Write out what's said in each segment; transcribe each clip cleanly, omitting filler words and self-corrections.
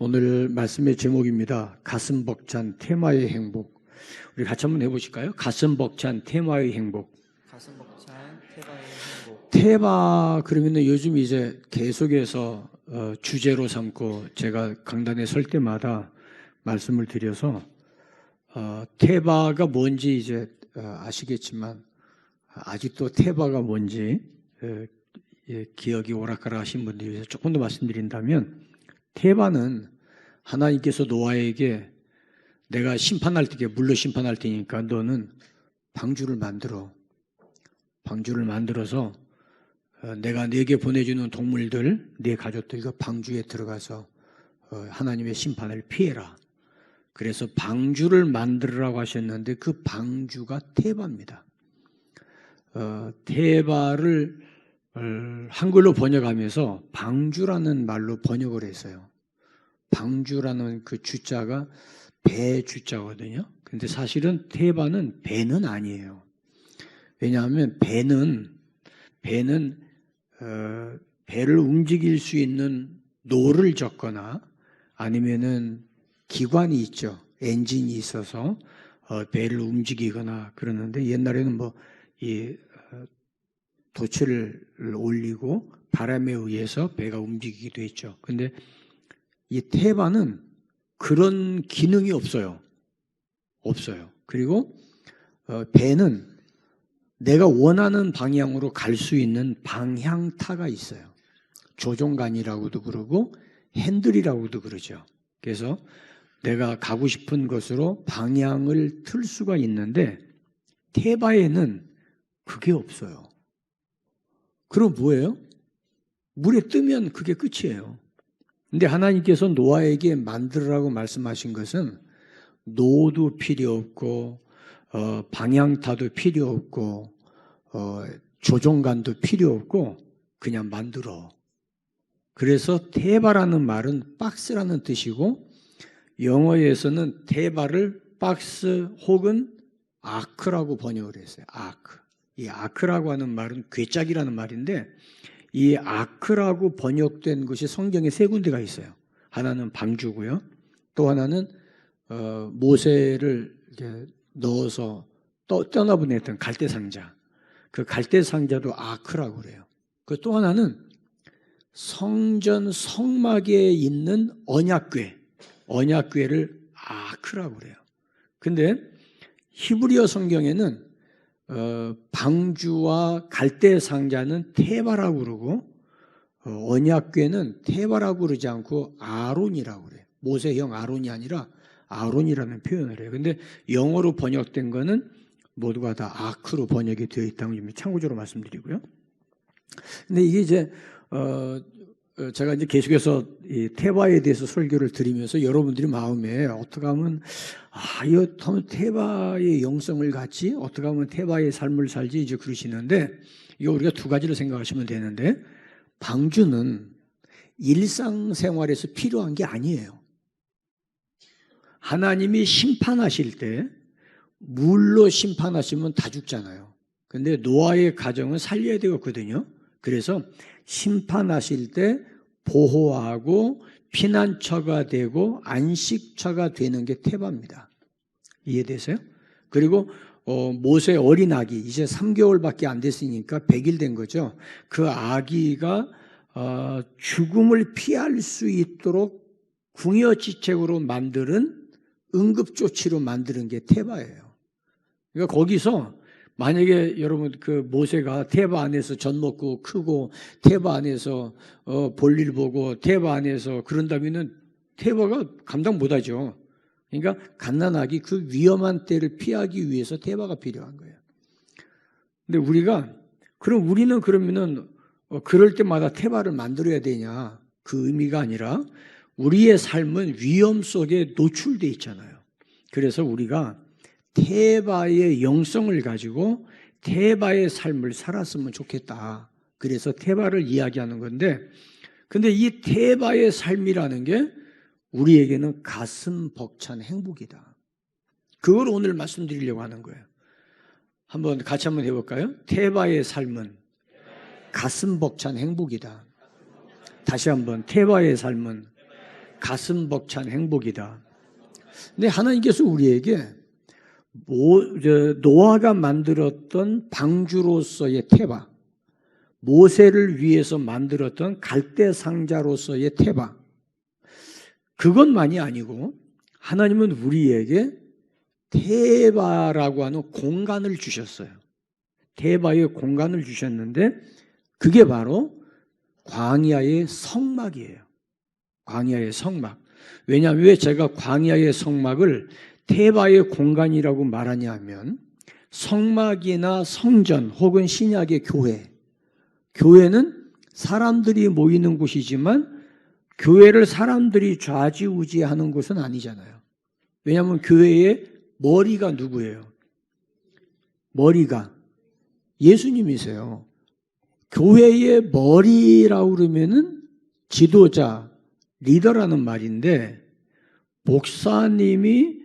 오늘 말씀의 제목입니다. 가슴 벅찬 테마의 행복. 우리 같이 한번 해보실까요? 가슴 벅찬 테마의 행복. 가슴 벅찬 테바의 행복. 테마 그러면은 요즘 이제 계속해서 주제로 삼고 제가 강단에 설 때마다 말씀을 드려서 테바가 뭔지 이제 아시겠지만 아직도 테바가 뭔지 기억이 오락가락 하신 분들이 위해서 조금 더 말씀드린다면, 테바는 하나님께서 노아에게 내가 심판할 때, 물로 심판할 테니까 너는 방주를 만들어서 내가 네게 보내주는 동물들, 네 가족들과 방주에 들어가서 하나님의 심판을 피해라. 그래서 방주를 만들으라고 하셨는데 그 방주가 테바입니다. 테바를 한글로 번역하면서 방주라는 말로 번역을 했어요. 방주라는 그 주자가 배 주자거든요. 근데 사실은 테바는 배는 아니에요. 왜냐하면 배는 배를 움직일 수 있는 노를 젓거나 아니면은 기관이 있죠. 엔진이 있어서 배를 움직이거나 그러는데, 옛날에는 이 돛을 올리고 바람에 의해서 배가 움직이기도 했죠. 근데 이 테바는 그런 기능이 없어요. 그리고 배는 내가 원하는 방향으로 갈 수 있는 방향타가 있어요. 조종간이라고도 그러고 핸들이라고도 그러죠. 그래서 내가 가고 싶은 곳으로 방향을 틀 수가 있는데 테바에는 그게 없어요. 그럼 뭐예요? 물에 뜨면 그게 끝이에요. 근데 하나님께서 노아에게 만들으라고 말씀하신 것은 노도 필요 없고 방향타도 필요 없고 조종간도 필요 없고 그냥 만들어. 그래서 테바라는 말은 박스라는 뜻이고, 영어에서는 테바를 박스 혹은 아크라고 번역을 했어요. 아크. 이 아크라고 하는 말은 괴짝이라는 말인데, 이 아크라고 번역된 것이 성경에 세 군데가 있어요. 하나는 방주고요. 또 하나는 모세를 이렇게 넣어서 떠나보냈던 갈대상자. 그 갈대상자도 아크라고 그래요. 그 또 하나는 성전 성막에 있는 언약궤를 아크라고 그래요. 근데 히브리어 성경에는 방주와 갈대상자는 테바라고 그러고 언약궤는 테바라고 그러지 않고 아론이라고 그래요. 모세형 아론이 아니라 아론이라는 표현을 해요. 근데 영어로 번역된 거는 모두가 다 아크로 번역이 되어 있다는 점 참고적으로 말씀드리고요. 근데 이게 이제 제가 이제 계속해서 이 테바에 대해서 설교를 드리면서 여러분들이 마음에 어떻게 하면 이거 테바의 영성을 갖지, 어떻게 하면 테바의 삶을 살지 이제 그러시는데, 이거 우리가 두 가지를 생각하시면 되는데, 방주는 일상생활에서 필요한 게 아니에요. 하나님이 심판하실 때 물로 심판하시면 다 죽잖아요. 근데 노아의 가정은 살려야 되거든요. 그래서 심판하실 때 보호하고 피난처가 되고 안식처가 되는 게 테바입니다. 이해되세요? 그리고 모세 어린 아기, 이제 3개월밖에 안 됐으니까 100일 된 거죠. 그 아기가 죽음을 피할 수 있도록 궁여지책으로 만드는, 응급조치로 만드는 게 테바예요. 그러니까 거기서 만약에 여러분 그 모세가 테바 안에서 젖 먹고 크고 테바 안에서 볼일 보고 테바 안에서 그런다면은 테바가 감당 못하죠. 그러니까 갓난아기 그 위험한 때를 피하기 위해서 테바가 필요한 거예요. 근데 우리는 그러면은 그럴 때마다 테바를 만들어야 되냐, 그 의미가 아니라 우리의 삶은 위험 속에 노출돼 있잖아요. 그래서 우리가 테바의 영성을 가지고 테바의 삶을 살았으면 좋겠다. 그래서 테바를 이야기하는 건데, 근데 이 테바의 삶이라는 게 우리에게는 가슴 벅찬 행복이다. 그걸 오늘 말씀드리려고 하는 거예요. 같이 한번 해볼까요? 테바의 삶은 가슴 벅찬 행복이다. 다시 한번, 테바의 삶은 가슴 벅찬 행복이다. 근데 하나님께서 우리에게 노아가 만들었던 방주로서의 태바, 모세를 위해서 만들었던 갈대 상자로서의 태바, 그것만이 아니고 하나님은 우리에게 테바라고 하는 공간을 주셨어요. 테바의 공간을 주셨는데 그게 바로 광야의 성막이에요. 광야의 성막. 왜냐하면 왜 제가 광야의 성막을 테바의 공간이라고 말하냐 하면 성막이나 성전 혹은 신약의 교회는 사람들이 모이는 곳이지만 교회를 사람들이 좌지우지하는 곳은 아니잖아요. 왜냐하면 교회의 머리가 누구예요? 머리가 예수님이세요. 교회의 머리라고 그러면은 지도자, 리더라는 말인데 목사님이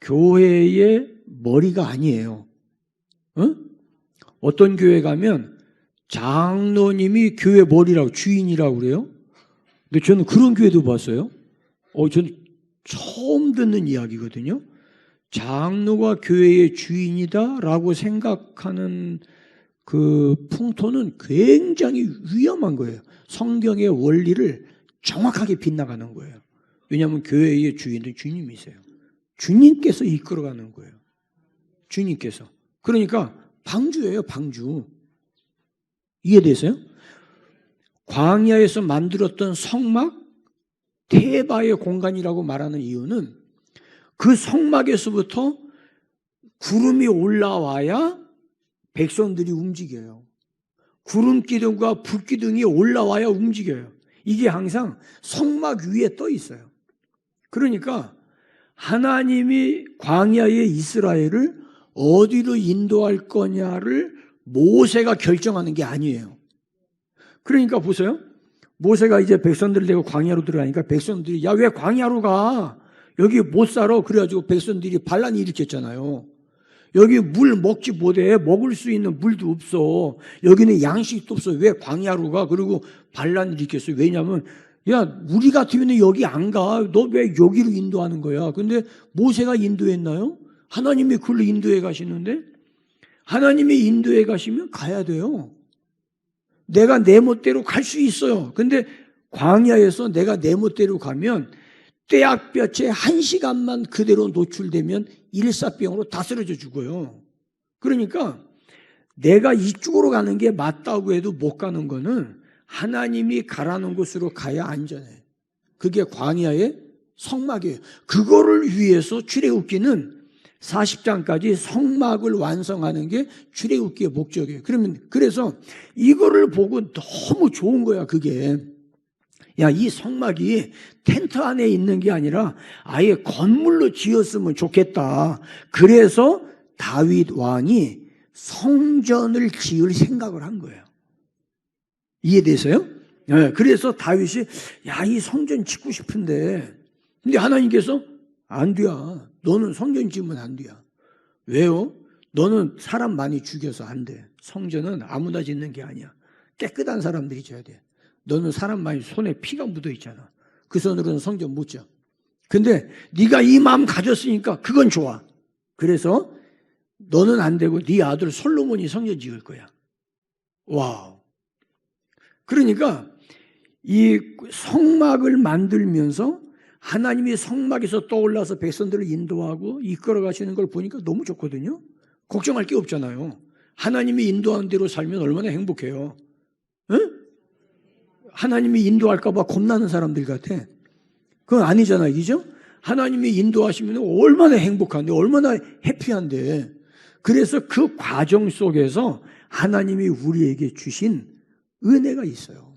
교회의 머리가 아니에요. 어떤 교회 가면 장로님이 교회 머리라고, 주인이라고 그래요. 근데 저는 그런 교회도 봤어요. 저는 처음 듣는 이야기거든요. 장로가 교회의 주인이다라고 생각하는 그 풍토는 굉장히 위험한 거예요. 성경의 원리를 정확하게 빗나가는 거예요. 왜냐하면 교회의 주인은 주님이세요. 주님께서 이끌어가는 거예요. 주님께서. 그러니까 방주예요, 방주. 이해되세요? 광야에서 만들었던 성막, 테바의 공간이라고 말하는 이유는 그 성막에서부터 구름이 올라와야 백성들이 움직여요. 구름 기둥과 불 기둥이 올라와야 움직여요. 이게 항상 성막 위에 떠 있어요. 그러니까 하나님이 광야의 이스라엘을 어디로 인도할 거냐를 모세가 결정하는 게 아니에요. 그러니까 보세요. 모세가 이제 백성들을 데리고 광야로 들어가니까 백성들이 야, 왜 광야로 가? 여기 못 살아. 그래가지고 백성들이 반란이 일으켰잖아요. 여기 물 먹지 못해. 먹을 수 있는 물도 없어. 여기는 양식도 없어. 왜 광야로 가? 그리고 반란을 일으켰어요. 왜냐하면 야, 우리 같으면 여기 안 가. 너 왜 여기로 인도하는 거야? 근데 모세가 인도했나요? 하나님이 그걸로 인도해 가시는데 하나님이 인도해 가시면 가야 돼요. 내가 내 멋대로 갈 수 있어요. 근데 광야에서 내가 내 멋대로 가면 떼약볕에 1시간만 그대로 노출되면 일사병으로 다 쓰러져 죽어요. 그러니까 내가 이쪽으로 가는 게 맞다고 해도 못 가는 거는 하나님이 가라는 곳으로 가야 안전해. 그게 광야의 성막이에요. 그거를 위해서 출애굽기는 40장까지 성막을 완성하는 게 출애굽기의 목적이에요. 그래서 이거를 보고 너무 좋은 거야, 그게. 야, 이 성막이 텐트 안에 있는 게 아니라 아예 건물로 지었으면 좋겠다. 그래서 다윗 왕이 성전을 지을 생각을 한 거예요. 이해되세요? 네, 그래서 다윗이 야, 이 성전 짓고 싶은데 근데 하나님께서 안 돼야. 너는 성전 지으면 안 돼야. 왜요? 너는 사람 많이 죽여서 안 돼. 성전은 아무나 짓는 게 아니야. 깨끗한 사람들이 져야 돼. 너는 사람 많이 손에 피가 묻어 있잖아. 그 손으로는 성전 못 져. 근데 네가 이 마음 가졌으니까 그건 좋아. 그래서 너는 안 되고 네 아들 솔로몬이 성전 지을 거야. 와우. 그러니까 이 성막을 만들면서 하나님이 성막에서 떠올라서 백성들을 인도하고 이끌어 가시는 걸 보니까 너무 좋거든요. 걱정할 게 없잖아요. 하나님이 인도하는 대로 살면 얼마나 행복해요. 응? 하나님이 인도할까 봐 겁나는 사람들 같아. 그건 아니잖아요. 그죠? 하나님이 인도하시면 얼마나 행복한데 얼마나 해피한데. 그래서 그 과정 속에서 하나님이 우리에게 주신 은혜가 있어요.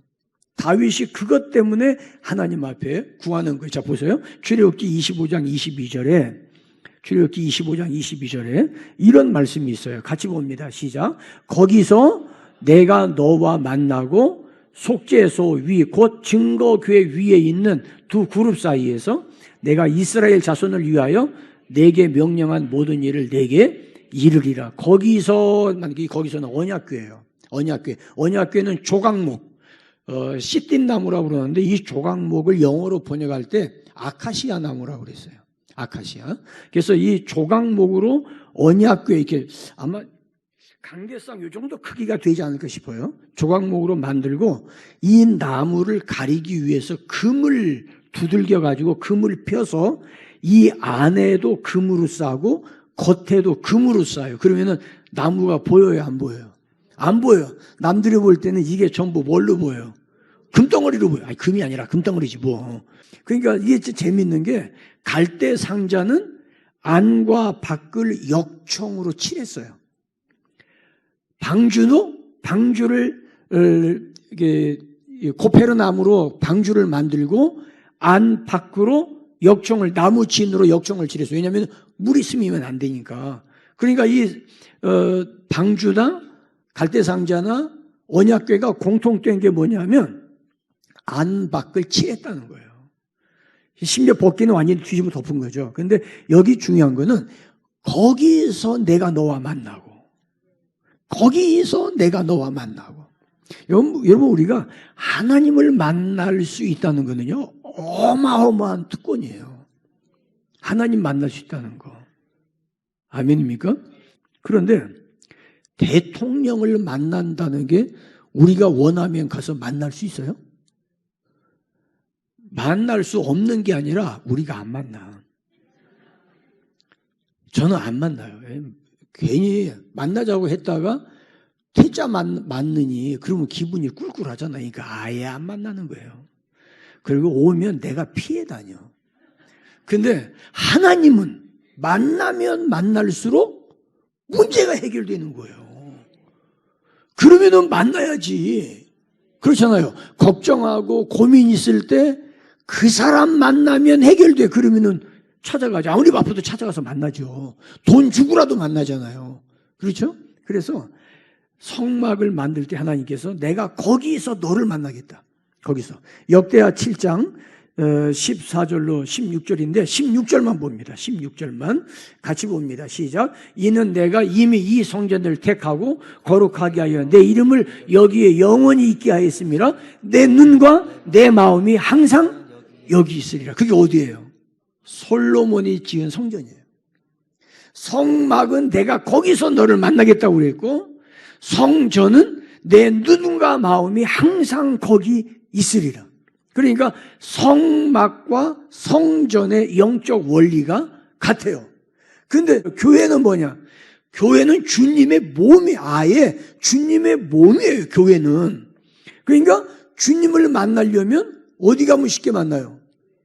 다윗이 그것 때문에 하나님 앞에 구하는 거예요. 자, 보세요. 출애굽기 25장 22절에 출애굽기 25장 22절에 이런 말씀이 있어요. 같이 봅니다. 시작. 거기서 내가 너와 만나고 속죄소 위 곧 증거궤 위에 있는 두 그룹 사이에서 내가 이스라엘 자손을 위하여 내게 명령한 모든 일을 내게 이르리라. 거기서는 언약궤예요. 언약궤는 조각목, 씨띠나무라고 그러는데 이 조각목을 영어로 번역할 때 아카시아 나무라고 그랬어요. 아카시아. 그래서 이 조각목으로 언약궤 이렇게 아마 강대상 이 정도 크기가 되지 않을까 싶어요. 조각목으로 만들고 이 나무를 가리기 위해서 금을 두들겨 가지고 금을 펴서 이 안에도 금으로 싸고 겉에도 금으로 싸요. 그러면은 나무가 보여요, 안 보여요? 안 보여요. 남들이 볼 때는 이게 전부 뭘로 보여요? 금덩어리로 보여요. 아니, 금이 아니라 금덩어리지 뭐. 그러니까 이게 진짜 재밌는 게 갈대 상자는 안과 밖을 역청으로 칠했어요. 방주를 이게 고페르 나무로 방주를 만들고 안 밖으로 역청을 나무 진으로 역청을 칠했어요. 왜냐하면 물이 스미면 안 되니까. 그러니까 이 방주나 갈대상자나 언약궤가 공통된 게 뭐냐면 안 밖을 칠했다는 거예요. 심지어 벗기는 완전히 뒤집어 덮은 거죠. 그런데 여기 중요한 거는 거기서 내가 너와 만나고 거기서 내가 너와 만나고. 여러분 우리가 하나님을 만날 수 있다는 거는요 어마어마한 특권이에요. 하나님 만날 수 있다는 거. 아멘입니까? 그런데 대통령을 만난다는 게 우리가 원하면 가서 만날 수 있어요? 만날 수 없는 게 아니라 우리가 안 만나. 저는 안 만나요. 괜히 만나자고 했다가 퇴짜 맞느니 그러면 기분이 꿀꿀하잖아요. 그러니까 아예 안 만나는 거예요. 그리고 오면 내가 피해 다녀. 근데 하나님은 만나면 만날수록 문제가 해결되는 거예요. 그러면은 만나야지. 그렇잖아요. 걱정하고 고민 있을 때 그 사람 만나면 해결돼. 그러면은 찾아가죠. 아무리 바빠도 찾아가서 만나죠. 돈 주고라도 만나잖아요. 그렇죠? 그래서 성막을 만들 때 하나님께서 내가 거기서 너를 만나겠다. 거기서. 역대하 7장 14절로 16절인데 16절만 봅니다. 16절만 같이 봅니다. 시작. 이는 내가 이미 이 성전을 택하고 거룩하게 하여 내 이름을 여기에 영원히 있게 하였습니다. 내 눈과 내 마음이 항상 여기 있으리라. 그게 어디예요? 솔로몬이 지은 성전이에요. 성막은 내가 거기서 너를 만나겠다고 그랬고 성전은 내 눈과 마음이 항상 거기 있으리라. 그러니까 성막과 성전의 영적 원리가 같아요. 근데 교회는 뭐냐? 교회는 주님의 몸이 아예 주님의 몸이에요. 교회는. 그러니까 주님을 만나려면 어디 가면 쉽게 만나요?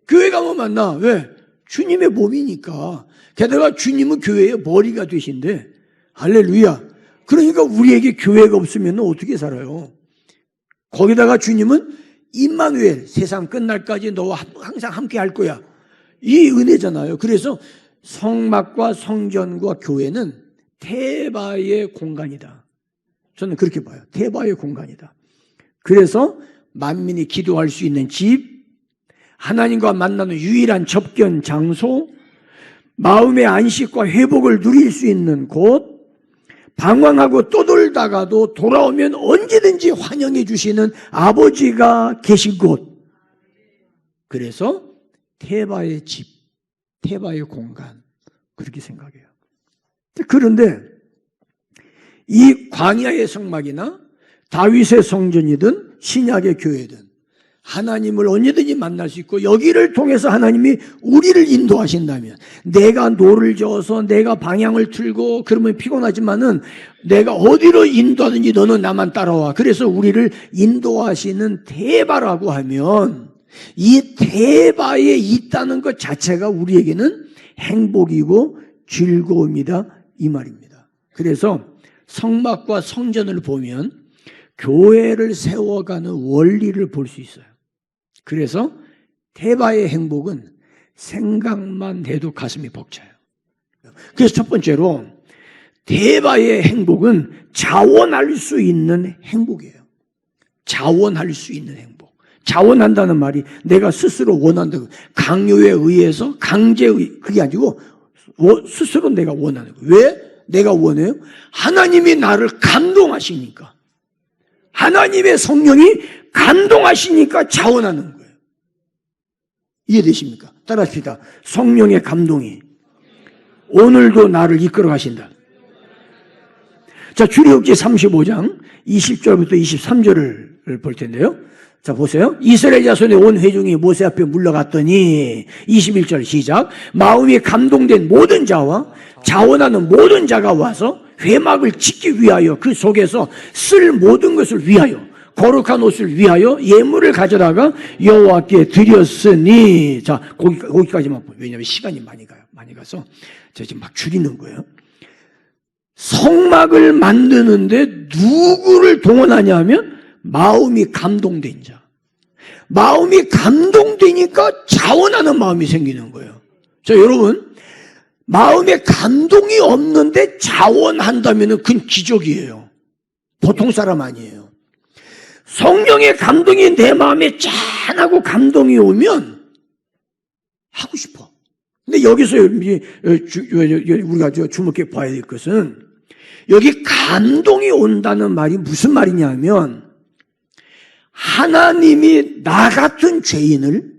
교회 가면 만나. 왜? 주님의 몸이니까. 게다가 주님은 교회의 머리가 되신데 할렐루야. 그러니까 우리에게 교회가 없으면 어떻게 살아요? 거기다가 주님은 임마누엘, 세상 끝날까지 너와 항상 함께 할 거야. 이 은혜잖아요. 그래서 성막과 성전과 교회는 테바의 공간이다. 저는 그렇게 봐요. 테바의 공간이다. 그래서 만민이 기도할 수 있는 집, 하나님과 만나는 유일한 접견 장소, 마음의 안식과 회복을 누릴 수 있는 곳, 방황하고 떠돌다가도 돌아오면 언제든지 환영해 주시는 아버지가 계신 곳. 그래서 테바의 집, 테바의 공간, 그렇게 생각해요. 그런데 이 광야의 성막이나 다윗의 성전이든 신약의 교회든 하나님을 언제든지 만날 수 있고 여기를 통해서 하나님이 우리를 인도하신다면 내가 노를 저어서 내가 방향을 틀고 그러면 피곤하지만은 내가 어디로 인도하든지 너는 나만 따라와. 그래서 우리를 인도하시는 테바라고 하면 이 테바에 있다는 것 자체가 우리에게는 행복이고 즐거움이다 이 말입니다. 그래서 성막과 성전을 보면 교회를 세워가는 원리를 볼 수 있어요. 그래서 테바의 행복은 생각만 해도 가슴이 벅차요. 그래서 첫 번째로 테바의 행복은 자원할 수 있는 행복이에요. 자원할 수 있는 행복. 자원한다는 말이 내가 스스로 원한다고 강요에 의해서 그게 아니고 스스로 내가 원하는 거예요. 왜 내가 원해요? 하나님이 나를 감동하시니까. 하나님의 성령이 감동하시니까 자원하는 거예요. 이해되십니까? 따라합시다. 성령의 감동이 오늘도 나를 이끌어 가신다. 자, 출애굽기 35장 20절부터 23절을 볼 텐데요. 자, 보세요. 이스라엘 자손의 온 회중이 모세 앞에 물러갔더니 21절 시작. 마음이 감동된 모든 자와 자원하는 모든 자가 와서 회막을 짓기 위하여 그 속에서 쓸 모든 것을 위하여 거룩한 옷을 위하여 예물을 가져다가 여호와께 드렸으니. 자, 거기까지만 보요. 왜냐하면 시간이 많이 가서 제가 지금 막 줄이는 거예요. 성막을 만드는데 누구를 동원하냐면 마음이 감동된 자. 마음이 감동되니까 자원하는 마음이 생기는 거예요. 자, 여러분, 마음에 감동이 없는데 자원한다면 그건 기적이에요. 보통 사람 아니에요. 성령의 감동이 내 마음에 짠하고 감동이 오면 하고 싶어. 근데 여기서 우리가 주목해 봐야 될 것은 여기 감동이 온다는 말이 무슨 말이냐면 하나님이 나 같은 죄인을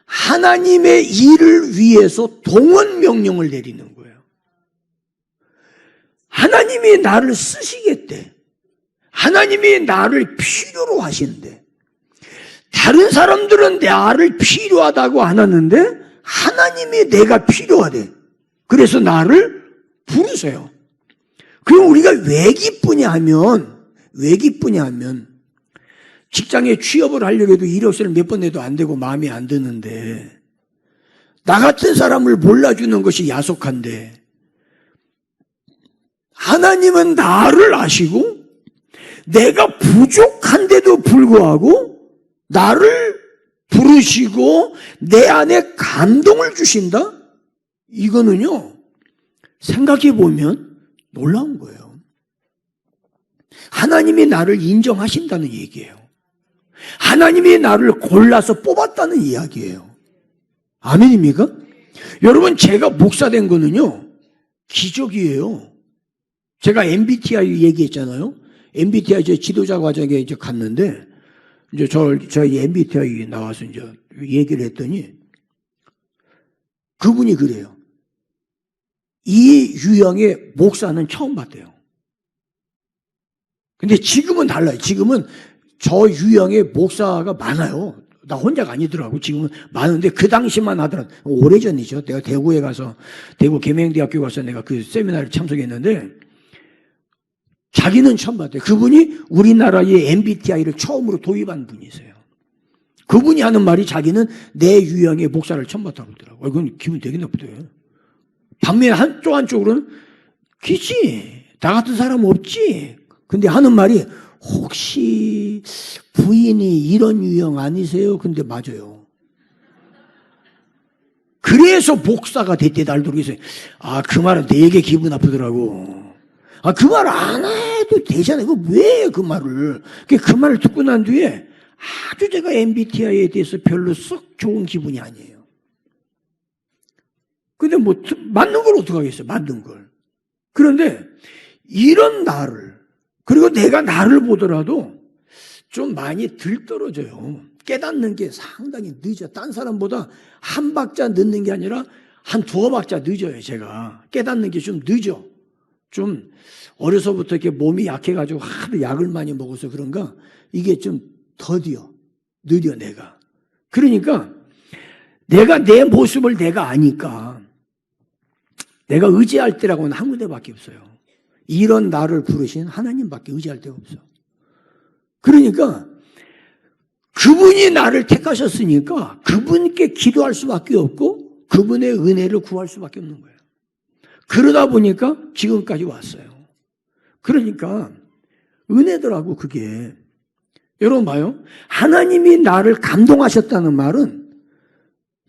하나님의 일을 위해서 동원 명령을 내리는 거예요. 하나님이 나를 쓰시겠대. 하나님이 나를 필요로 하신대. 다른 사람들은 나를 필요하다고 안 하는데 하나님이 내가 필요하대. 그래서 나를 부르세요. 그럼 우리가 왜 기쁘냐 하면 직장에 취업을 하려고 해도 이력서를 몇 번 내도 안 되고 마음에 안 드는데 나 같은 사람을 몰라주는 것이 야속한데 하나님은 나를 아시고 내가 부족한데도 불구하고 나를 부르시고 내 안에 감동을 주신다? 이거는요, 생각해 보면 놀라운 거예요. 하나님이 나를 인정하신다는 얘기예요. 하나님이 나를 골라서 뽑았다는 이야기예요. 아멘입니까? 여러분, 제가 목사된 거는요, 기적이에요. 제가 MBTI 얘기했잖아요. MBTI 저 지도자 과정에 이제 갔는데, 이제 저희 MBTI 나와서 이제 얘기를 했더니, 그분이 그래요. 이 유형의 목사는 처음 봤대요. 근데 지금은 달라요. 지금은 저 유형의 목사가 많아요. 나 혼자가 아니더라고. 지금은 많은데 그 당시만 하더라도 오래전이죠. 내가 대구에 가서 대구 계명대학교 가서 내가 그 세미나를 참석했는데 자기는 처음 봤대요. 그분이 우리나라의 MBTI를 처음으로 도입한 분이세요. 그분이 하는 말이 자기는 내 유형의 목사를 처음 봤다고 그러더라고요. 그건 기분 되게 나쁘대요. 반면에 한쪽으로는 그치, 나 같은 사람 없지. 근데 하는 말이 혹시 부인이 이런 유형 아니세요? 근데 맞아요. 그래서 목사가 됐대. 날도 그래서 그 말은 되게 기분 나쁘더라고. 그 말 안 해도 되잖아요. 이거 왜 그 말을? 그 말을 듣고 난 뒤에 아주 제가 MBTI에 대해서 별로 썩 좋은 기분이 아니에요. 근데 뭐 맞는 걸 어떡하겠어요? 맞는 걸. 그런데 이런 나를, 그리고 내가 나를 보더라도 좀 많이 들떨어져요. 깨닫는 게 상당히 늦어. 딴 사람보다 한 박자 늦는 게 아니라 한 두어 박자 늦어요. 제가 깨닫는 게 좀 늦어. 좀 어려서부터 이렇게 몸이 약해가지고 하도 약을 많이 먹어서 그런가 이게 좀 더디어. 느려 내가. 그러니까 내가 내 모습을 내가 아니까 내가 의지할 때라고는 한 군데밖에 없어요. 이런 나를 부르신 하나님밖에 의지할 데가 없어. 그러니까 그분이 나를 택하셨으니까 그분께 기도할 수밖에 없고 그분의 은혜를 구할 수밖에 없는 거예요. 그러다 보니까 지금까지 왔어요. 그러니까 은혜더라고 그게. 여러분 봐요. 하나님이 나를 감동하셨다는 말은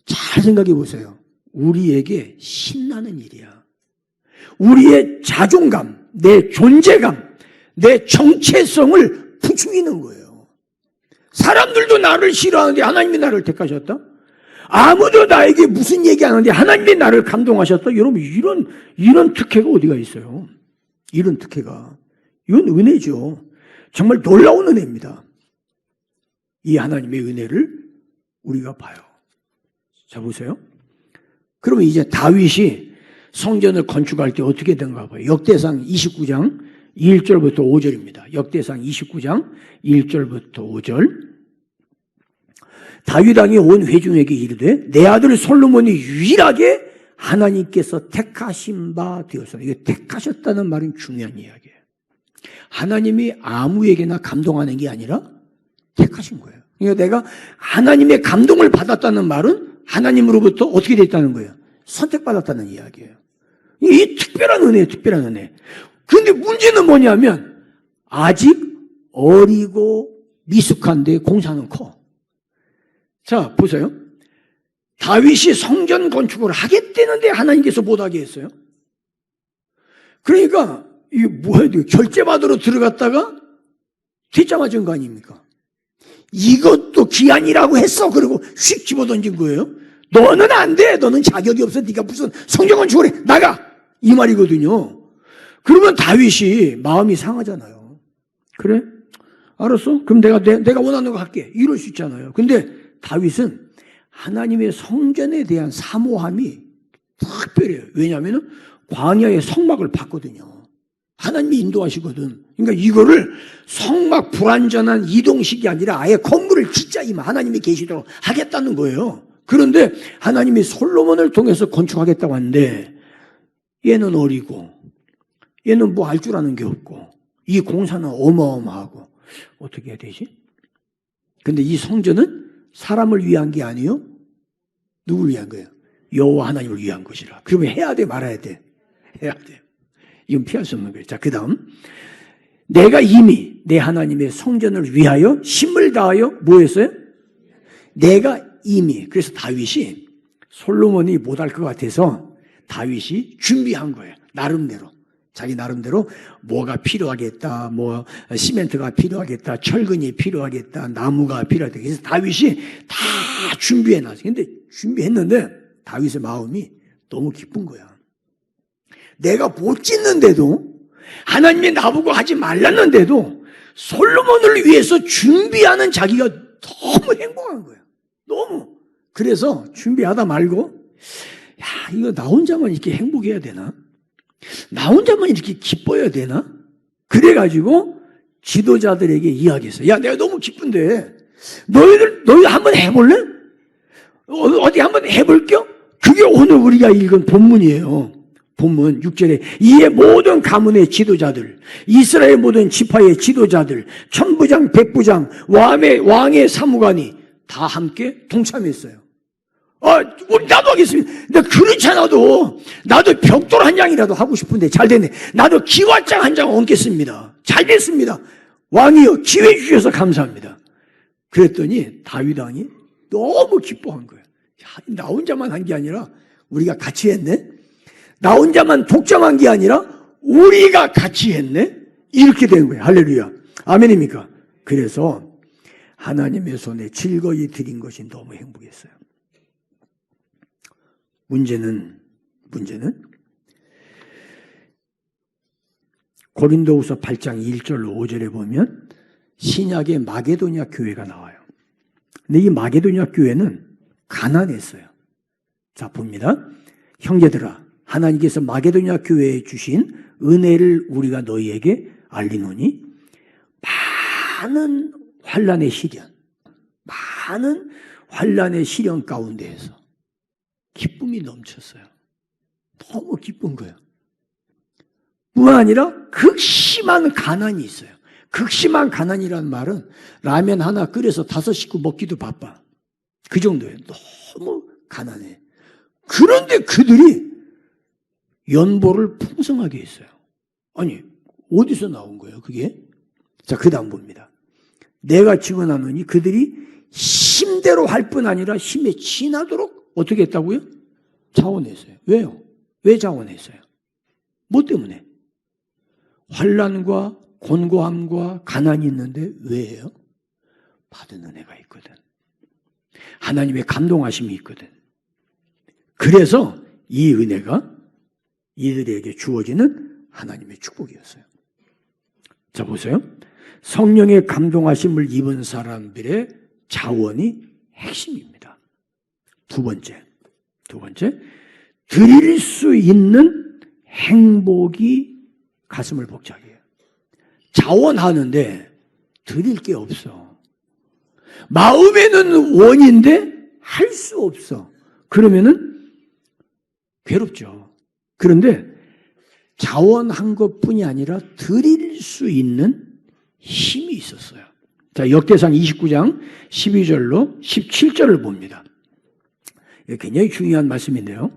잘 생각해 보세요. 우리에게 신나는 일이야. 우리의 자존감, 내 존재감, 내 정체성을 부추기는 거예요. 사람들도 나를 싫어하는데 하나님이 나를 택하셨다? 아무도 나에게 무슨 얘기 안 하는데 하나님이 나를 감동하셨다? 여러분, 이런 특혜가 어디가 있어요? 이런 특혜가. 이건 은혜죠. 정말 놀라운 은혜입니다. 이 하나님의 은혜를 우리가 봐요. 자, 보세요. 그러면 이제 다윗이 성전을 건축할 때 어떻게 된가 봐요. 역대상 29장 1절부터 5절입니다. 역대상 29장 1절부터 5절. 다윗 왕이 온 회중에게 이르되 내 아들 솔로몬이 유일하게 하나님께서 택하신 바 되었으나, 이게 택하셨다는 말은 중요한 이야기예요. 하나님이 아무에게나 감동하는 게 아니라 택하신 거예요. 그러니까 내가 하나님의 감동을 받았다는 말은 하나님으로부터 어떻게 됐다는 거예요? 선택받았다는 이야기예요. 이 특별한 은혜예요, 특별한 은혜. 그런데 문제는 뭐냐면 아직 어리고 미숙한데 공사는 커. 자, 보세요. 다윗이 성전 건축을 하겠다는데 하나님께서 못하게 했어요. 그러니까 이게 뭐야, 결제받으러 들어갔다가 뒷자 맞은 거 아닙니까? 이것도 기한이라고 했어. 그리고 휙 집어던진 거예요. 너는 안 돼. 너는 자격이 없어. 네가 무슨 성전 건축을 해. 나가. 이 말이거든요. 그러면 다윗이 마음이 상하잖아요. 그래? 알았어. 그럼 내가 원하는 거 할게. 이럴 수 있잖아요. 근데 다윗은 하나님의 성전에 대한 사모함이 특별해요. 왜냐하면 광야의 성막을 봤거든요. 하나님이 인도하시거든. 그러니까 이거를 성막 불완전한 이동식이 아니라 아예 건물을 진짜 하나님이 계시도록 하겠다는 거예요. 그런데 하나님이 솔로몬을 통해서 건축하겠다고 하는데 얘는 어리고 얘는 뭐 알 줄 아는 게 없고 이 공사는 어마어마하고 어떻게 해야 되지? 근데 이 성전은 사람을 위한 게 아니요. 누굴 위한 거예요? 여호와 하나님을 위한 것이라. 그러면 해야 돼, 말아야 돼? 해야 돼. 이건 피할 수 없는 거예요. 자, 그 다음. 내가 이미 내 하나님의 성전을 위하여 힘을 다하여 뭐 했어요? 내가 이미. 그래서 다윗이 솔로몬이 못할 것 같아서 다윗이 준비한 거예요. 나름대로. 자기 나름대로 뭐가 필요하겠다, 뭐 시멘트가 필요하겠다, 철근이 필요하겠다, 나무가 필요하겠다. 그래서 다윗이 다 준비해놨어요. 근데 준비했는데 다윗의 마음이 너무 기쁜 거야. 내가 못 짓는데도, 하나님이 나보고 하지 말랐는데도 솔로몬을 위해서 준비하는 자기가 너무 행복한 거야. 너무. 그래서 준비하다 말고, 야, 이거 나 혼자만 이렇게 행복해야 되나? 나 혼자만 이렇게 기뻐야 되나? 그래가지고 지도자들에게 이야기했어요. 야, 내가 너무 기쁜데 너희 한번 해볼래? 어디 한번 해볼게요? 그게 오늘 우리가 읽은 본문이에요. 본문 6절에 이에 모든 가문의 지도자들, 이스라엘 모든 지파의 지도자들, 천부장, 백부장, 왕의 사무관이 다 함께 동참했어요. 우리 나도 하겠습니다. 근데 그렇지 않아도 나도 벽돌 한 장이라도 하고 싶은데 잘 됐네. 나도 기와장 한 장 얹겠습니다. 잘 됐습니다. 왕이여, 기회 주셔서 감사합니다. 그랬더니 다윗 왕이 너무 기뻐한 거예요. 야, 나 혼자만 한 게 아니라 우리가 같이 했네. 나 혼자만 독점한 게 아니라 우리가 같이 했네. 이렇게 된 거예요. 할렐루야. 아멘입니까? 그래서 하나님의 손에 즐거이 드린 것이 너무 행복했어요. 문제는 고린도후서 8장 1절로 5절에 보면 신약의 마게도냐 교회가 나와요. 근데 이 마게도냐 교회는 가난했어요. 자, 봅니다. 형제들아, 하나님께서 마게도냐 교회에 주신 은혜를 우리가 너희에게 알리노니 많은 환난의 시련 가운데에서 기쁨이 넘쳤어요. 너무 기쁜 거예요. 뿐만 아니라 극심한 가난이 있어요. 극심한 가난이라는 말은 라면 하나 끓여서 5식구 먹기도 바빠. 그 정도예요. 너무 가난해. 그런데 그들이 연보를 풍성하게 했어요. 아니, 어디서 나온 거예요, 그게? 자, 그 다음 봅니다. 내가 증언하노니 그들이 힘대로 할 뿐 아니라 힘에 지나도록 어떻게 했다고요? 자원했어요. 왜요? 왜 자원했어요? 뭐 때문에? 환난과 곤고함과 가난이 있는데 왜요? 받은 은혜가 있거든. 하나님의 감동하심이 있거든. 그래서 이 은혜가 이들에게 주어지는 하나님의 축복이었어요. 자, 보세요. 성령의 감동하심을 입은 사람들의 자원이 핵심입니다. 두 번째. 드릴 수 있는 행복이 가슴을 벅차게 해요. 자원하는데 드릴 게 없어. 마음에는 원인데 할 수 없어. 그러면은 괴롭죠. 그런데 자원한 것뿐이 아니라 드릴 수 있는 힘이 있었어요. 자, 역대상 29장 12절로 17절을 봅니다. 굉장히 중요한 말씀인데요.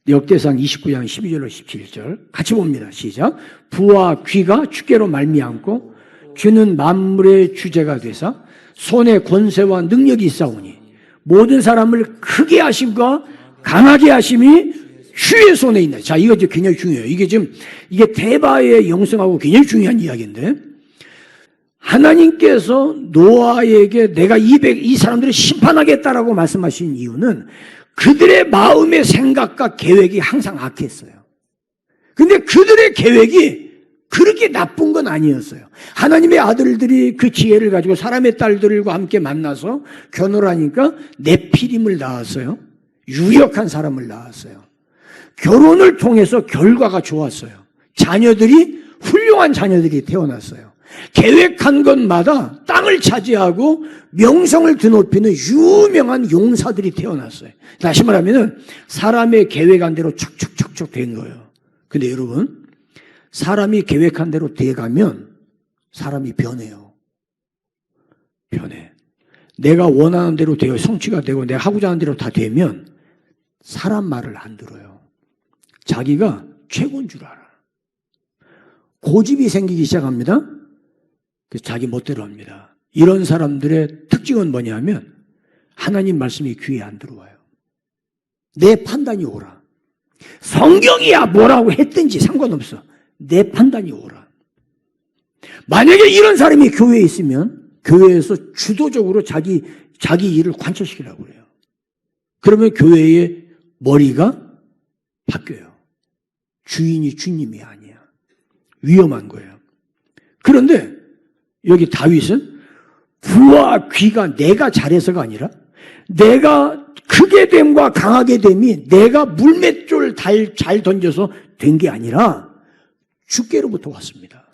역대상 29장 12절로 17절 같이 봅니다. 시작. 부와 귀가 주께로 말미암고 주는 만물의 주제가 되사 손에 권세와 능력이 있사오니 모든 사람을 크게 하심과 강하게 하심이 주의 손에 있나. 자, 이거 이제 굉장히 중요해요. 이게 대바의 영성하고 굉장히 중요한 이야기인데, 하나님께서 노아에게 내가 이 사람들을 심판하겠다라고 말씀하신 이유는 그들의 마음의 생각과 계획이 항상 악했어요. 근데 그들의 계획이 그렇게 나쁜 건 아니었어요. 하나님의 아들들이 그 지혜를 가지고 사람의 딸들과 함께 만나서 결혼을 하니까 네피림을 낳았어요. 유력한 사람을 낳았어요. 결혼을 통해서 결과가 좋았어요. 자녀들이 훌륭한 자녀들이 태어났어요. 계획한 것마다 땅을 차지하고 명성을 드높이는 유명한 용사들이 태어났어요. 다시 말하면 사람의 계획한 대로 척척척척 된 거예요. 근데 여러분, 사람이 계획한 대로 돼가면 사람이 변해요. 변해. 내가 원하는 대로 되어 성취가 되고 내가 하고자 하는 대로 다 되면 사람 말을 안 들어요. 자기가 최고인 줄 알아. 고집이 생기기 시작합니다. 그래서 자기 멋대로 합니다. 이런 사람들의 특징은 뭐냐면 하나님 말씀이 귀에 안 들어와요. 내 판단이 옳아. 성경이야 뭐라고 했든지 상관없어. 내 판단이 옳아. 만약에 이런 사람이 교회에 있으면 교회에서 주도적으로 자기 일을 관철시키려고 그래요. 그러면 교회의 머리가 바뀌어요. 주인이 주님이 아니야. 위험한 거예요. 그런데 여기 다윗은 부와 귀가 내가 잘해서가 아니라 내가 크게 됨과 강하게 됨이 내가 물맷돌 잘 던져서 된 게 아니라 주께로부터 왔습니다.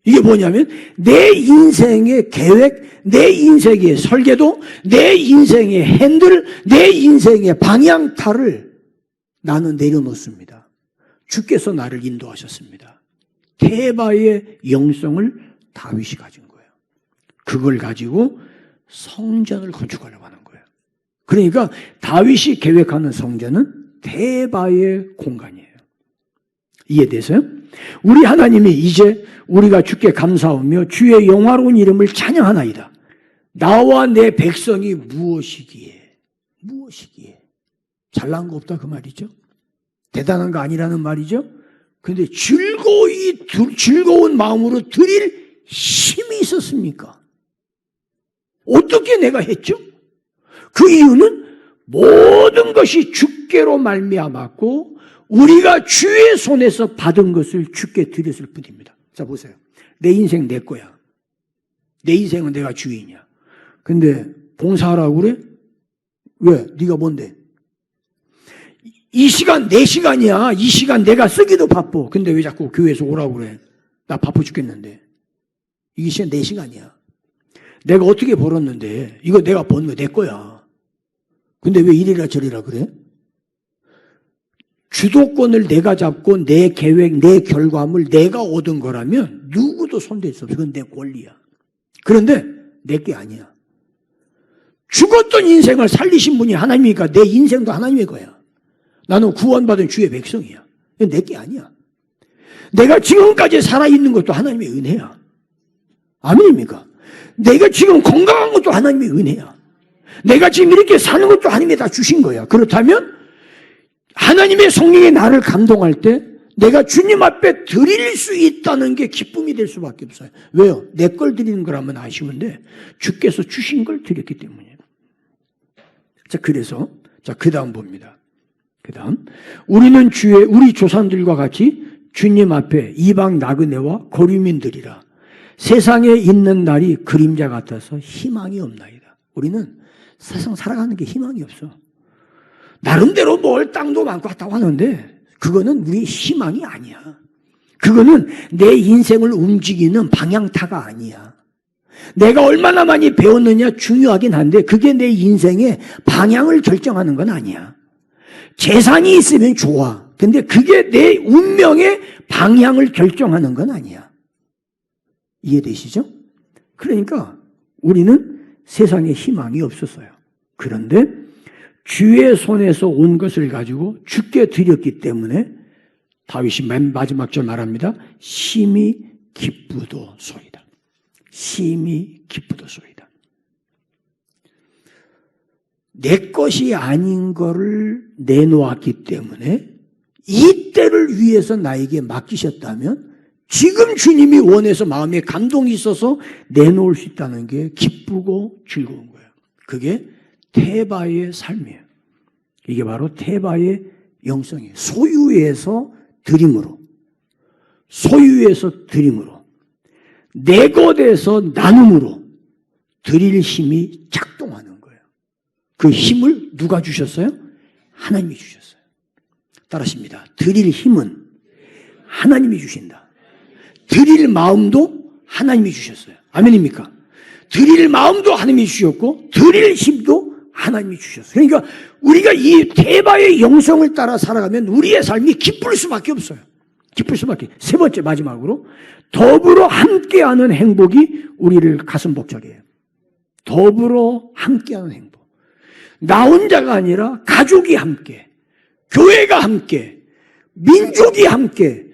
이게 뭐냐면 내 인생의 계획, 내 인생의 설계도, 내 인생의 핸들, 내 인생의 방향타를 나는 내려놓습니다. 주께서 나를 인도하셨습니다. 테바의 영성을 다윗이 가진 거예요. 그걸 가지고 성전을 건축하려고 하는 거예요. 그러니까 다윗이 계획하는 성전은 테바의 공간이에요. 이해되세요? 우리 하나님이 이제 우리가 주께 감사하며 주의 영화로운 이름을 찬양하나이다. 나와 내 백성이 무엇이기에 잘난 거 없다 그 말이죠. 대단한 거 아니라는 말이죠. 근데 즐거운 마음으로 드릴 힘이 있었습니까? 어떻게 내가 했죠? 그 이유는 모든 것이 주께로 말미암았고 우리가 주의 손에서 받은 것을 주께 드렸을 뿐입니다. 자 보세요. 내 인생 내 거야. 내 인생은 내가 주인이야. 근데 봉사하라고 그래? 왜? 네가 뭔데? 이 시간 내 시간이야. 이 시간 내가 쓰기도 바빠. 근데 왜 자꾸 교회에서 오라고 그래? 나 바빠 죽겠는데. 이 시간 내 시간이야. 내가 어떻게 벌었는데 이거 내가 번 거 내 거야. 근데 왜 이리라 저리라 그래? 주도권을 내가 잡고 내 계획, 내 결과물 내가 얻은 거라면 누구도 손댈 수 없어. 그건 내 권리야. 그런데 내 게 아니야. 죽었던 인생을 살리신 분이 하나님이니까 내 인생도 하나님의 거야. 나는 구원받은 주의 백성이야. 이건 내 게 아니야. 내가 지금까지 살아있는 것도 하나님의 은혜야. 아멘입니까? 내가 지금 건강한 것도 하나님의 은혜야. 내가 지금 이렇게 사는 것도 하나님이 다 주신 거야. 그렇다면 하나님의 성령이 나를 감동할 때 내가 주님 앞에 드릴 수 있다는 게 기쁨이 될 수밖에 없어요. 왜요? 내 걸 드리는 거라면 아쉬운데 주께서 주신 걸 드렸기 때문이에요. 자, 그래서 그 다음 봅니다. 그 다음 우리는 우리 조상들과 같이 주님 앞에 이방 나그네와 거류민들이라 세상에 있는 날이 그림자 같아서 희망이 없나이다. 우리는 세상 살아가는 게 희망이 없어. 나름대로 뭘 땅도 많고 하다고 하는데 그거는 우리의 희망이 아니야. 그거는 내 인생을 움직이는 방향타가 아니야. 내가 얼마나 많이 배웠느냐 중요하긴 한데 그게 내 인생의 방향을 결정하는 건 아니야. 재산이 있으면 좋아. 근데 그게 내 운명의 방향을 결정하는 건 아니야. 이해되시죠? 그러니까 우리는 세상에 희망이 없었어요. 그런데 주의 손에서 온 것을 가지고 주께 드렸기 때문에 다윗이 맨 마지막 절 말합니다. 심히 기쁘도소이다. 심히 기쁘도소이다. 내 것이 아닌 거를 내놓았기 때문에 이 때를 위해서 나에게 맡기셨다면 지금 주님이 원해서 마음에 감동이 있어서 내놓을 수 있다는 게 기쁘고 즐거운 거예요. 그게 테바의 삶이에요. 이게 바로 테바의 영성이에요. 소유에서 드림으로, 소유에서 드림으로, 내 것에서 나눔으로 드릴 힘이 작동하는 거예요. 그 힘을 누가 주셨어요? 하나님이 주셨어요. 따라하십니다. 드릴 힘은 하나님이 주신다. 드릴 마음도 하나님이 주셨어요. 아멘입니까? 드릴 마음도 하나님이 주셨고 드릴 힘도 하나님이 주셨어요. 그러니까 우리가 이 테바의 영성을 따라 살아가면 우리의 삶이 기쁠 수밖에 없어요. 기쁠 수밖에. 세 번째 마지막으로 더불어 함께하는 행복이 우리를 가슴 벅차게 해요. 더불어 함께하는 행복. 나 혼자가 아니라 가족이 함께, 교회가 함께, 민족이 함께,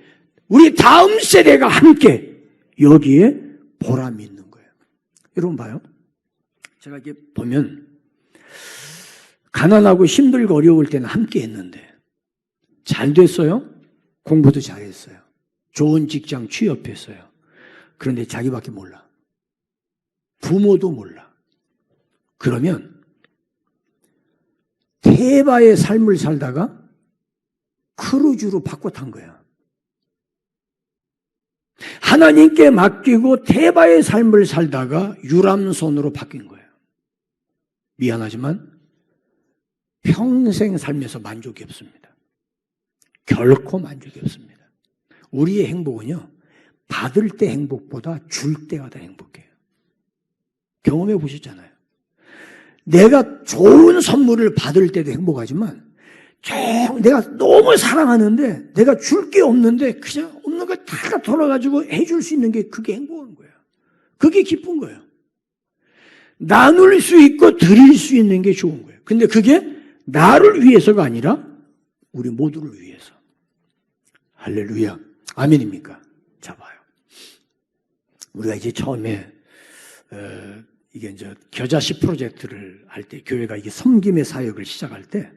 우리 다음 세대가 함께 여기에 보람이 있는 거예요. 여러분 봐요. 제가 이렇게 보면 가난하고 힘들고 어려울 때는 함께 했는데 잘 됐어요. 공부도 잘했어요. 좋은 직장 취업했어요. 그런데 자기밖에 몰라. 부모도 몰라. 그러면 테바의 삶을 살다가 크루즈로 바꿔 탄 거야. 하나님께 맡기고 테바의 삶을 살다가 유람선으로 바뀐 거예요. 미안하지만 평생 살면서 만족이 없습니다. 결코 만족이 없습니다. 우리의 행복은요, 받을 때 행복보다 줄 때가 더 행복해요. 경험해 보셨잖아요. 내가 좋은 선물을 받을 때도 행복하지만 내가 너무 사랑하는데 내가 줄 게 없는데 그냥 없는 걸 다 돌아가지고 해줄 수 있는 게 그게 행복한 거예요. 그게 기쁜 거예요. 나눌 수 있고 드릴 수 있는 게 좋은 거예요. 근데 그게 나를 위해서가 아니라 우리 모두를 위해서. 할렐루야. 아멘입니까? 자 봐요. 우리가 이제 처음에 이게 이제 겨자씨 프로젝트를 할 때 교회가 이게 섬김의 사역을 시작할 때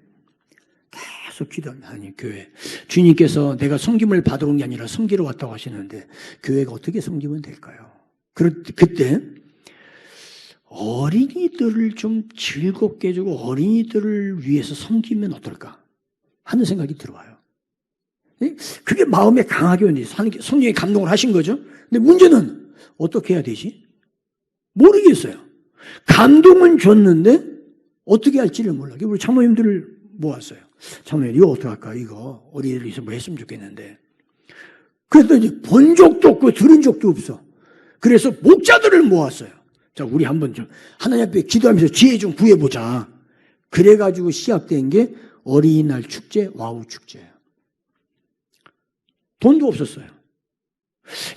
계속 기도하면 하나님 교회 주님께서 내가 섬김을 받으러 온 게 아니라 섬기러 왔다고 하시는데 교회가 어떻게 섬기면 될까요? 그때 어린이들을 좀 즐겁게 해주고 어린이들을 위해서 섬기면 어떨까 하는 생각이 들어와요. 그게 마음에 강하게 오는 성령의 감동을 하신 거죠. 근데 문제는 어떻게 해야 되지? 모르겠어요. 감동은 줬는데 어떻게 할지를 몰라. 우리 장로님들을 모았어요. 장로님 이거 어떡할까? 이거 어린이들 있어 뭐 했으면 좋겠는데. 그랬더니 본 적도 없고 들은 적도 없어. 그래서 목자들을 모았어요. 자, 우리 한번 좀 하나님 앞에 기도하면서 지혜 좀 구해보자. 그래가지고 시작된 게 어린이날 축제, 와우 축제예요. 돈도 없었어요.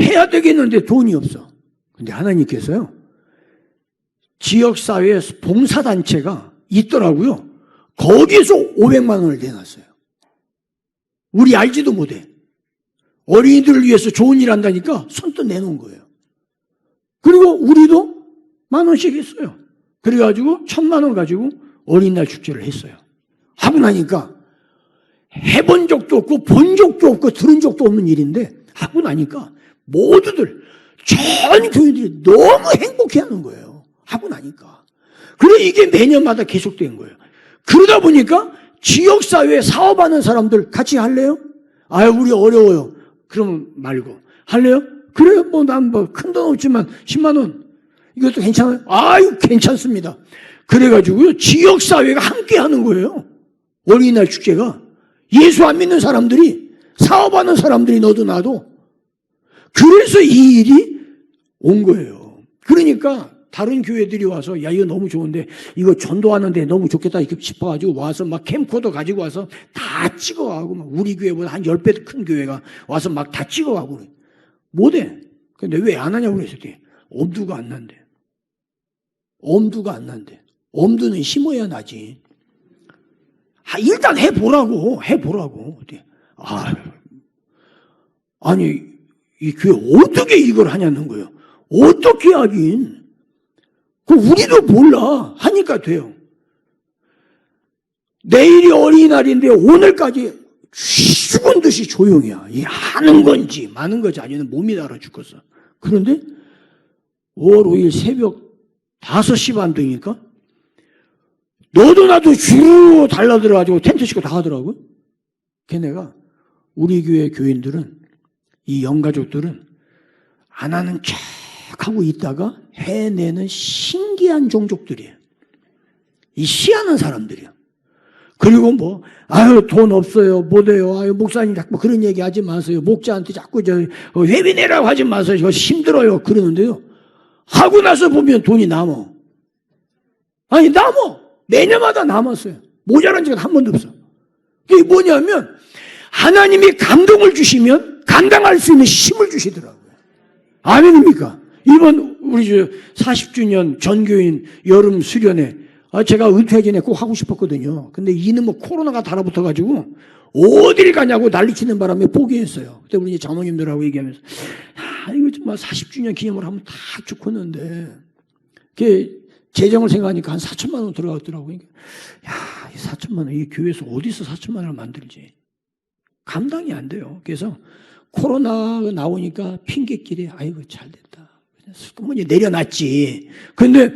해야 되겠는데 돈이 없어. 근데 하나님께서요, 지역사회에 봉사단체가 있더라고요. 거기서 500만 원을 내놨어요. 우리 알지도 못해. 어린이들을 위해서 좋은 일 한다니까 손도 내놓은 거예요. 그리고 우리도 10,000원씩 했어요. 그래가지고 1,000만 원 가지고 어린이날 축제를 했어요. 하고 나니까 해본 적도 없고 본 적도 없고 들은 적도 없는 일인데 하고 나니까 모두들 전 교인들이 너무 행복해하는 거예요. 하고 나니까. 그래 이게 매년마다 계속된 거예요. 그러다 보니까 지역사회에 사업하는 사람들 같이 할래요? 아유 우리 어려워요. 그러면 말고 할래요? 그래요? 뭐 난 뭐 큰 돈 없지만 10만 원 이것도 괜찮아요? 아유 괜찮습니다. 그래가지고요 지역사회가 함께 하는 거예요. 어린이날 축제가 예수 안 믿는 사람들이, 사업하는 사람들이 너도 나도, 그래서 이 일이 온 거예요. 그러니까 다른 교회들이 와서 야 이거 너무 좋은데 이거 전도하는데 너무 좋겠다 싶어가지고 와서 막 캠코더 가지고 와서 다 찍어가고, 막 우리 교회보다 한 10배 큰 교회가 와서 막 다 찍어가고 그래. 못해. 근데 왜 안 하냐고 그랬더니 엄두가 안 난대. 엄두가 안 난대. 엄두는 심어야 나지. 일단 해보라고. 아니 이 교회 어떻게 이걸 하냐는 거예요. 어떻게 하긴. 우리도 몰라. 하니까 돼요. 내일이 어린이날인데 오늘까지 죽은 듯이 조용이야. 이 하는 건지 마는 건지 아니면 몸이 달아 죽겠어. 그런데 5월 5일 새벽 5시 반 되니까 너도 나도 쭉 달라들어가지고 텐트 치고 다 하더라고. 걔네가 우리 교회 교인들은, 이 영가족들은 안 하는 척 하고 있다가 해내는 신기한 종족들이에요. 이 시하는 사람들이야. 그리고 뭐 아유 돈 없어요 못해요, 아유 목사님 자꾸 그런 얘기 하지 마세요, 목자한테 자꾸 회비 내라고 하지 마세요, 이거 힘들어요 그러는데요, 하고 나서 보면 돈이 남어. 아니 남어. 매년마다 남았어요. 모자란 적은 한 번도 없어. 그게 뭐냐면 하나님이 감동을 주시면 감당할 수 있는 힘을 주시더라고요. 아멘입니까? 이번 우리 40주년 전교인 여름 수련회, 제가 은퇴 전에 꼭 하고 싶었거든요. 근데 이놈의 코로나가 달아붙어가지고 어딜 가냐고 난리치는 바람에 포기했어요. 그때 우리 장로님들하고 얘기하면서 이거 정말 40주년 기념을 하면 다 좋겠는데, 그게 재정을 생각하니까 한 4천만 원 들어갔더라고요. 야, 이 4천만 원, 이 교회에서 어디서 4천만 원을 만들지? 감당이 안 돼요. 그래서 코로나가 나오니까 핑계끼리 아이고 잘 됐다. 그냥 수건문이 내려놨지. 근데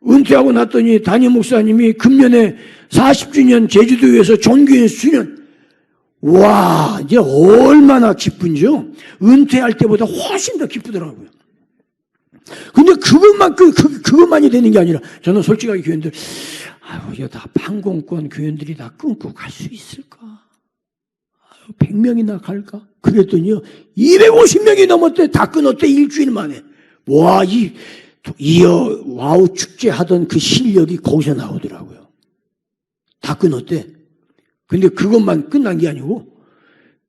은퇴하고 났더니 담임 목사님이 금년에 40주년 제주도에서 전교인 수련, 와, 이제 얼마나 기쁜지요? 은퇴할 때보다 훨씬 더 기쁘더라고요. 근데 그것만이 되는 게 아니라, 저는 솔직하게 교인들, 이거 다 판공권 교인들이 다 끊고 갈 수 있을까? 100명이나 갈까? 그랬더니요, 250명이 넘었대. 다 끊었대, 일주일 만에. 와, 와우 축제 하던 그 실력이 거기서 나오더라고요. 다 끊었대. 근데 그것만 끝난 게 아니고,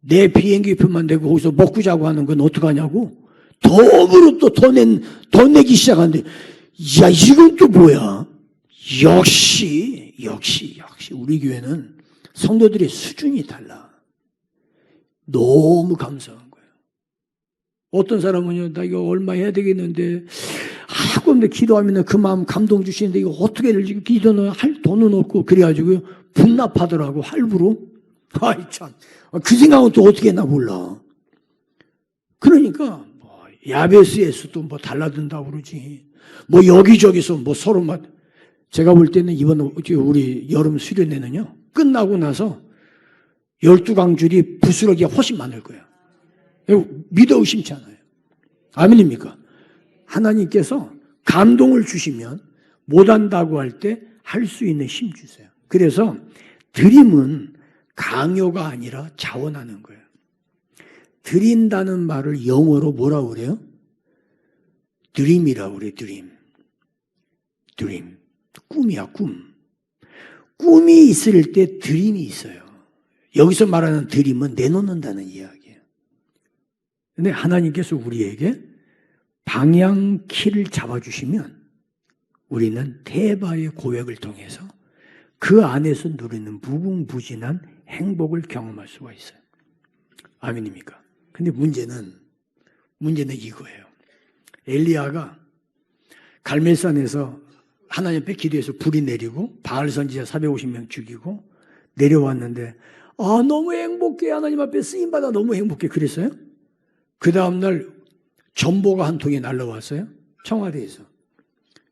내 비행기표만 내고 거기서 먹고 자고 하는 건 어떡하냐고, 덤으로 또 더 내기 시작하는데, 야, 이건 또 뭐야? 역시, 우리 교회는 성도들의 수준이 달라. 너무 감사한 거예요. 어떤 사람은요, 나 이거 얼마 해야 되겠는데, 하고 근데 기도하면 그 마음 감동 주시는데, 이거 어떻게 해야 되지? 기도는 할 돈은 없고, 그래가지고요, 분납하더라고, 할부로. 아이, 참. 그 생각은 또 어떻게 했나 몰라. 그러니까, 야베스에서도 뭐 달라든다고 그러지. 뭐 여기저기서 뭐 서로 막, 제가 볼 때는 이번 우리 여름 수련회는요, 끝나고 나서 12강줄이 부스러기가 훨씬 많을 거예요. 믿어 의심치 않아요. 아멘입니까? 하나님께서 감동을 주시면 못한다고 할 때 할 수 있는 힘 주세요. 그래서 드림은 강요가 아니라 자원하는 거예요. 드린다는 말을 영어로 뭐라고 그래요? 드림이라고 그래요. 드림. 꿈이야, 꿈. 꿈이 있을 때 드림이 있어요. 여기서 말하는 드림은 내놓는다는 이야기예요. 근데 하나님께서 우리에게 방향키를 잡아주시면 우리는 대바의 고백을 통해서 그 안에서 누리는 무궁무진한 행복을 경험할 수가 있어요. 아멘입니까? 근데 문제는 이거예요. 엘리야가 갈멜산에서 하나님 앞에 기도해서 불이 내리고 바알 선지자 450명 죽이고 내려왔는데, 너무 행복해. 하나님 앞에 쓰임받아 너무 행복해. 그랬어요? 그 다음날 전보가 한 통이 날라왔어요. 청와대에서.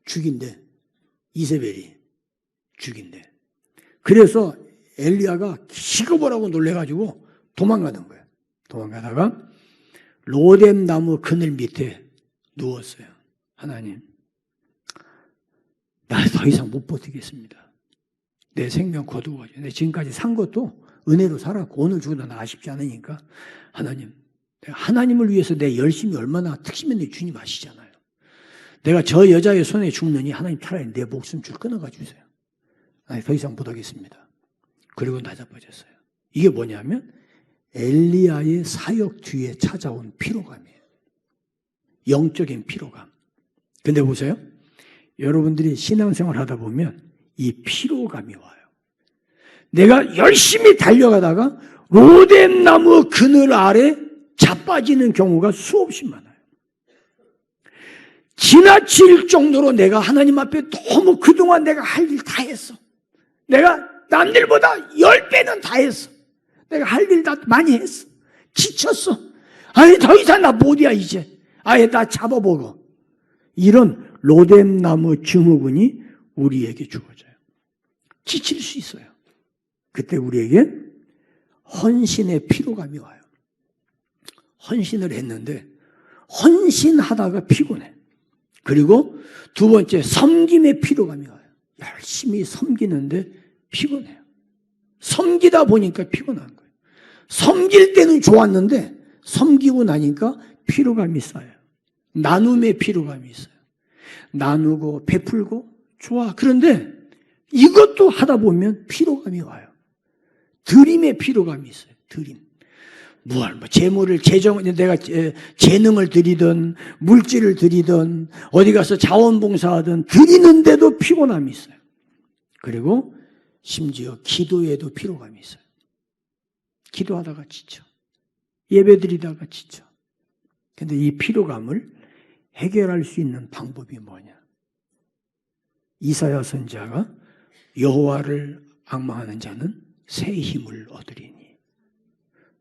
죽인대. 이세벨이 죽인대. 그래서 엘리야가 기겁을 놀래가지고 도망가는 거예요. 도망가다가 로뎀 나무 그늘 밑에 누웠어요. 하나님, 나 더 이상 못 버티겠습니다. 내 생명 거두어가지고 내 지금까지 산 것도 은혜로 살았고 오늘 죽어도 나 아쉽지 않으니까 하나님, 내가 하나님을 위해서 내 열심이 얼마나 특심인데 주님 아시잖아요. 내가 저 여자의 손에 죽느니 하나님 차라리 내 목숨 줄 끊어가 주세요. 아니, 더 이상 못하겠습니다. 그리고 나자빠졌어요. 이게 뭐냐면 엘리야의 사역 뒤에 찾아온 피로감이에요. 영적인 피로감. 근데 보세요. 여러분들이 신앙생활 하다 보면 이 피로감이 와요. 내가 열심히 달려가다가 로뎀나무 그늘 아래 자빠지는 경우가 수없이 많아요. 지나칠 정도로 내가 하나님 앞에 너무 그동안 내가 할 일 다 했어. 내가 남들보다 10배는 다 했어. 내가 할 일 다 많이 했어. 지쳤어. 아니 더 이상 나 못이야 이제. 아예 나 잡아보고. 이런 로뎀나무 증후군이 우리에게 주어져요. 지칠 수 있어요. 그때 우리에게 헌신의 피로감이 와요. 헌신을 했는데 헌신하다가 피곤해. 그리고 두 번째 섬김의 피로감이 와요. 열심히 섬기는데 피곤해요. 섬기다 보니까 피곤한 거예요. 섬길 때는 좋았는데 섬기고 나니까 피로감이 쌓여요. 나눔의 피로감이 있어요. 나누고 베풀고 좋아. 그런데 이것도 하다 보면 피로감이 와요. 드림의 피로감이 있어요. 드림. 재물을, 내가 재능을 드리든, 물질을 드리든, 어디 가서 자원봉사하든, 드리는데도 피곤함이 있어요. 그리고 심지어 기도에도 피로감이 있어요. 기도하다가 지쳐. 예배 드리다가 지쳐. 근데 이 피로감을 해결할 수 있는 방법이 뭐냐? 이사야 선지자가 여호와를 앙망하는 자는 새 힘을 얻으리니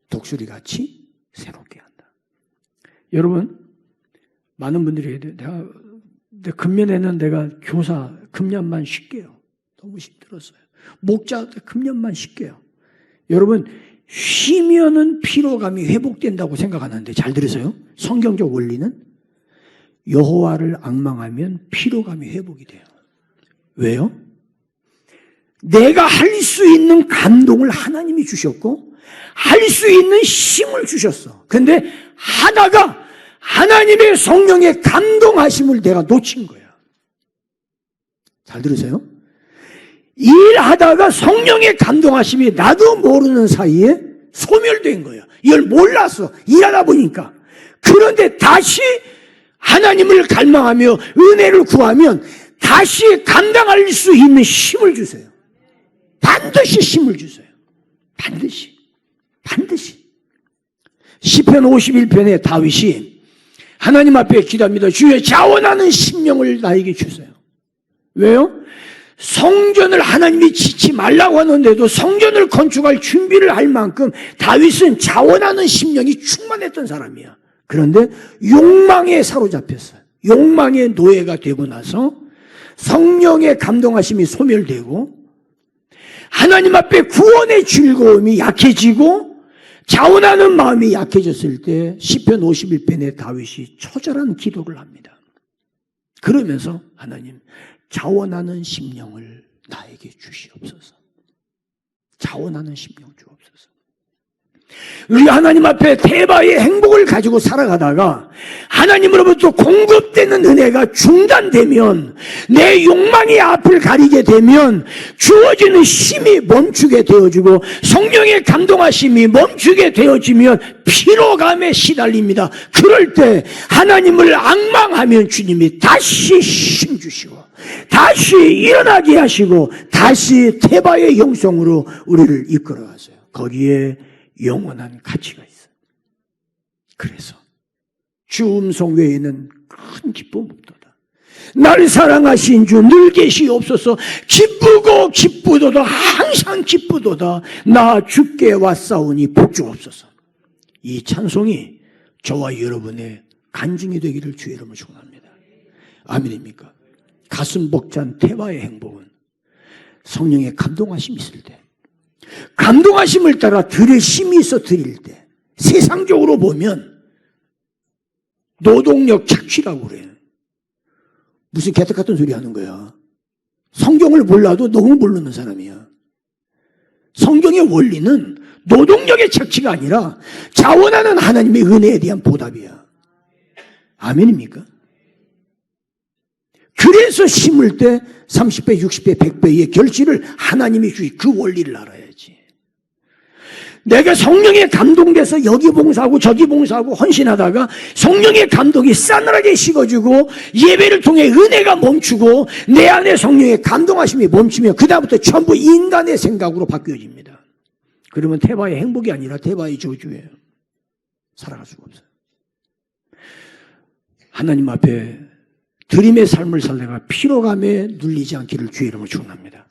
독수리같이 새롭게 한다. 여러분, 많은 분들이 내가 금년에는 내가 교사 금년만 쉴게요. 너무 힘들었어요. 목자 금년만 쉴게요. 여러분, 쉬면은 피로감이 회복된다고 생각하는데 잘 들으세요. 성경적 원리는 여호와를 앙망하면 피로감이 회복이 돼요. 왜요? 내가 할 수 있는 감동을 하나님이 주셨고 할 수 있는 힘을 주셨어. 근데 하다가 하나님의 성령의 감동하심을 내가 놓친 거야. 잘 들으세요? 일하다가 성령의 감동하심이 나도 모르는 사이에 소멸된 거예요. 이걸 몰랐어. 일하다 보니까. 그런데 다시 하나님을 갈망하며 은혜를 구하면 다시 감당할 수 있는 힘을 주세요. 반드시 힘을 주세요. 반드시. 시편 51편에 다윗이 하나님 앞에 기도합니다. 주여 자원하는 심령을 나에게 주세요. 왜요? 성전을 하나님이 짓지 말라고 하는데도 성전을 건축할 준비를 할 만큼 다윗은 자원하는 심령이 충만했던 사람이야. 그런데 욕망에 사로잡혔어요. 욕망의 노예가 되고 나서 성령의 감동하심이 소멸되고 하나님 앞에 구원의 즐거움이 약해지고 자원하는 마음이 약해졌을 때 시편 51편의 다윗이 처절한 기도를 합니다. 그러면서 하나님, 자원하는 심령을 나에게 주시옵소서. 자원하는 심령 주옵소서. 우리 하나님 앞에 대바의 행복을 가지고 살아가다가 하나님으로부터 공급되는 은혜가 중단되면 내 욕망이 앞을 가리게 되면 주어지는 힘이 멈추게 되어지고 성령의 감동하심이 멈추게 되어지면 피로감에 시달립니다. 그럴 때 하나님을 앙망하면 주님이 다시 힘 주시고 다시 일어나게 하시고 다시 대바의 영성으로 우리를 이끌어 가세요. 거기에 영원한 가치가 있어요. 그래서 주 음성 외에는 큰 기쁨 없도다. 나를 사랑하신 주 늘 계시옵소서. 기쁘고 기쁘도다. 항상 기쁘도다. 나 주께 왔사오니 복주옵소서. 이 찬송이 저와 여러분의 간증이 되기를 주의 이름으로 축원합니다. 아멘입니까? 가슴 벅찬 태화의 행복은 성령의 감동하심이 있을 때, 감동하심을 따라 들의 힘이 있어 드릴 때, 세상적으로 보면 노동력 착취라고 그래요. 무슨 개떡 같은 소리 하는 거야. 성경을 몰라도 너무 모르는 사람이야. 성경의 원리는 노동력의 착취가 아니라 자원하는 하나님의 은혜에 대한 보답이야. 아멘입니까? 그래서 심을 때 30배, 60배, 100배의 결실을 하나님이 주시 그 원리를 알아야지. 내가 성령에 감동돼서 여기 봉사하고 저기 봉사하고 헌신하다가 성령의 감동이 싸늘하게 식어지고 예배를 통해 은혜가 멈추고 내 안에 성령의 감동하심이 멈추면 그다음부터 전부 인간의 생각으로 바뀌어집니다. 그러면 태바의 행복이 아니라 태바의 저주예요. 살아갈 수가 없어요. 하나님 앞에 드림의 삶을 살다가 피로감에 눌리지 않기를 주의 이름으로 축원합니다.